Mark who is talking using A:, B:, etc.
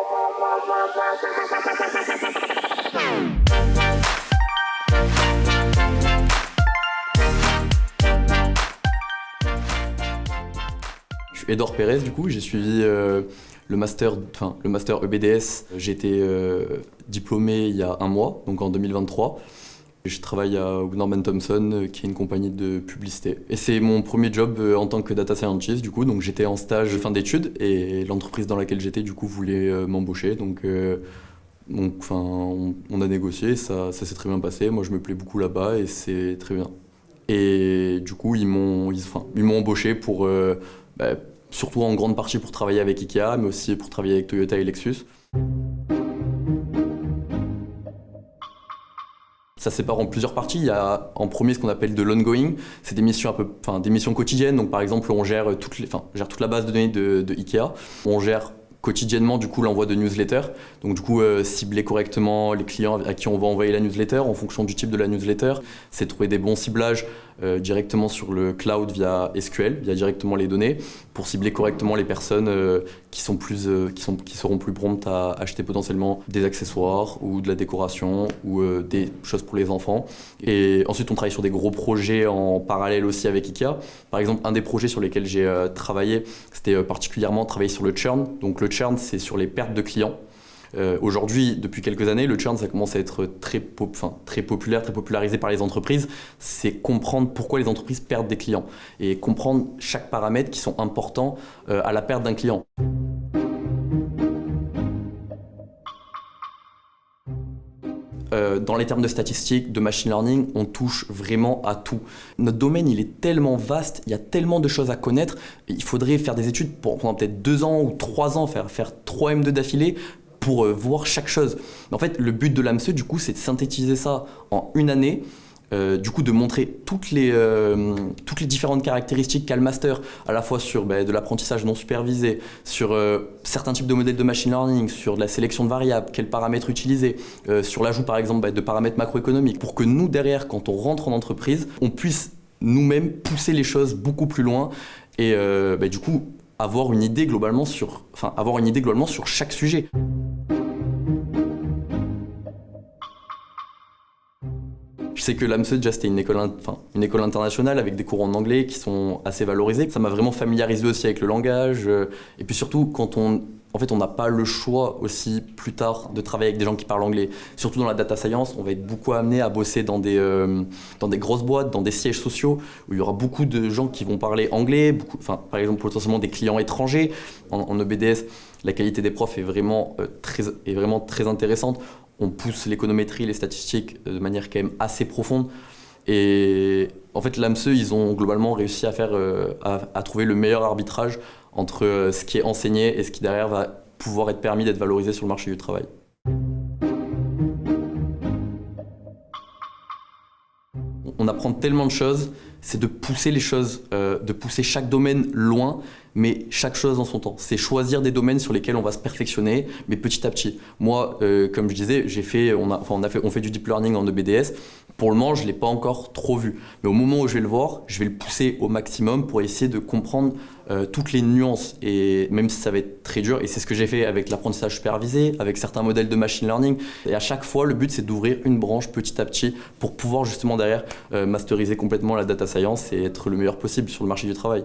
A: Je suis Edouard Pérez, du coup, j'ai suivi le master EBDS. J'ai été diplômé il y a un mois, donc en 2023. Je travaille à Norman Thompson, qui est une compagnie de publicité. Et c'est mon premier job en tant que data scientist, du coup. Donc j'étais en stage de fin d'études et l'entreprise dans laquelle j'étais, du coup, voulait m'embaucher. Donc on a négocié, ça s'est très bien passé. Moi, je me plais beaucoup là-bas et c'est très bien. Et du coup, ils m'ont embauché pour, surtout en grande partie pour travailler avec Ikea, mais aussi pour travailler avec Toyota et Lexus. Ça se sépare en plusieurs parties. Il y a en premier ce qu'on appelle de l'ongoing. C'est des missions des missions quotidiennes. Donc par exemple, on gère toute la base de données de Ikea. On gère quotidiennement du coup l'envoi de newsletters. Donc du coup cibler correctement les clients à qui on va envoyer la newsletter en fonction du type de la newsletter. C'est trouver des bons ciblages directement sur le cloud via SQL, via directement les données, pour cibler correctement les personnes qui seront plus promptes à acheter potentiellement des accessoires ou de la décoration ou des choses pour les enfants. Et ensuite on travaille sur des gros projets en parallèle aussi avec Ikea. Par exemple, un des projets sur lesquels j'ai travaillé, c'était particulièrement travailler sur le churn. Donc le churn, c'est sur les pertes de clients. Aujourd'hui, depuis quelques années, le churn, ça commence à être très populaire, très popularisé par les entreprises. C'est comprendre pourquoi les entreprises perdent des clients et comprendre chaque paramètre qui sont importants à la perte d'un client. Dans les termes de statistiques, de machine learning, on touche vraiment à tout. Notre domaine, il est tellement vaste, il y a tellement de choses à connaître. Il faudrait faire des études pendant peut-être 2 ans ou 3 ans, faire 3 M2 d'affilée pour voir chaque chose. En fait, le but de l'AMSE, du coup, c'est de synthétiser ça en une année. Du coup, de montrer toutes les différentes caractéristiques qu'a le master, à la fois sur de l'apprentissage non supervisé, sur certains types de modèles de machine learning, sur de la sélection de variables, quels paramètres utiliser, sur l'ajout par exemple de paramètres macroéconomiques, pour que nous, derrière, quand on rentre en entreprise, on puisse nous-mêmes pousser les choses beaucoup plus loin et du coup avoir une idée globalement sur chaque sujet. Je sais que l'AMSE, déjà, c'était une école internationale avec des cours en anglais qui sont assez valorisés. Ça m'a vraiment familiarisé aussi avec le langage. Et puis surtout, quand on n'a pas le choix aussi plus tard de travailler avec des gens qui parlent anglais. Surtout dans la data science, on va être beaucoup amené à bosser dans des grosses boîtes, dans des sièges sociaux où il y aura beaucoup de gens qui vont parler anglais. Par exemple, potentiellement des clients étrangers. En EBDS, la qualité des profs est vraiment très intéressante. On pousse l'économétrie, les statistiques de manière quand même assez profonde. Et en fait, l'AMSE, ils ont globalement réussi à trouver le meilleur arbitrage entre ce qui est enseigné et ce qui derrière va pouvoir être permis d'être valorisé sur le marché du travail. On apprend tellement de choses, c'est de pousser les choses, de pousser chaque domaine loin, mais chaque chose en son temps. C'est choisir des domaines sur lesquels on va se perfectionner, mais petit à petit. Moi, comme je disais, on fait du deep learning en EBDS. Pour le moment, je ne l'ai pas encore trop vu. Mais au moment où je vais le voir, je vais le pousser au maximum pour essayer de comprendre toutes les nuances, et même si ça va être très dur. Et c'est ce que j'ai fait avec l'apprentissage supervisé, avec certains modèles de machine learning. Et à chaque fois, le but, c'est d'ouvrir une branche petit à petit pour pouvoir justement derrière masteriser complètement la data science et être le meilleur possible sur le marché du travail.